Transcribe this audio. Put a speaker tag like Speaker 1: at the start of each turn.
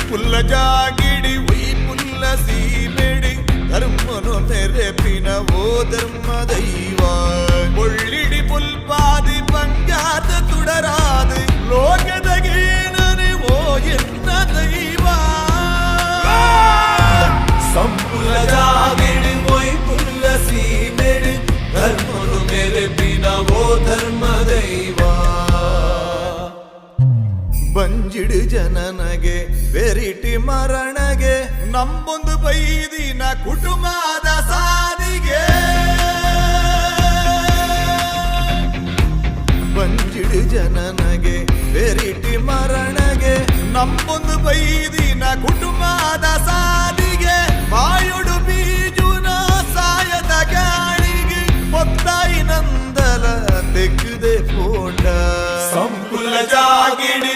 Speaker 1: పుల్ల జాగిడి ఉయి పుల్ల సీమెడి ధర్మను నెరపిన ఓ ధర్మ దైవా ಒಳ್ಳಿಡಿ ಪುಲ್ಪಾದಿ ಪಂಜಾತ ತುಡರಾದು ಲೋಕದಗೇನನೆ ಓ ಎನ್ನ ದೈವ ಸಂಪುಲ ಜಾಗಿಡಿ ಒಯ್ ಪುಲ್ಲ ಸೀಮೆಡಿ ಧರ್ಮನು ನೆರಪಿನ ಓ ಧರ್ಮ ದೈವ ಬಂಜಿಡು ಜನನಗೆ ಬೆರಿಟಿ ಮರಣಗೆ ನಂಬೊಂದು ಬೈದಿನ ಕುಟುಂಬದ ಸಾರಿಗೆ ಬಂಜಿಡು ಜನನಗೆ ಬೆರಿಟಿ ಮರಣಗೆ ನಂಬೊಂದು ಬೈದಿನ ಕುಟುಂಬದ ಸಾರಿಗೆ ವಾಯುಡು ಬೀಜುನ ಸಾಯದ ಗಾಳಿಗೆ ಮೊತ್ತಾಯಿ ನಂದಲ ತೆಗೆದೆ ಪೋಂಡ ಸಂಪುಲ ಜಾಗಿಡಿ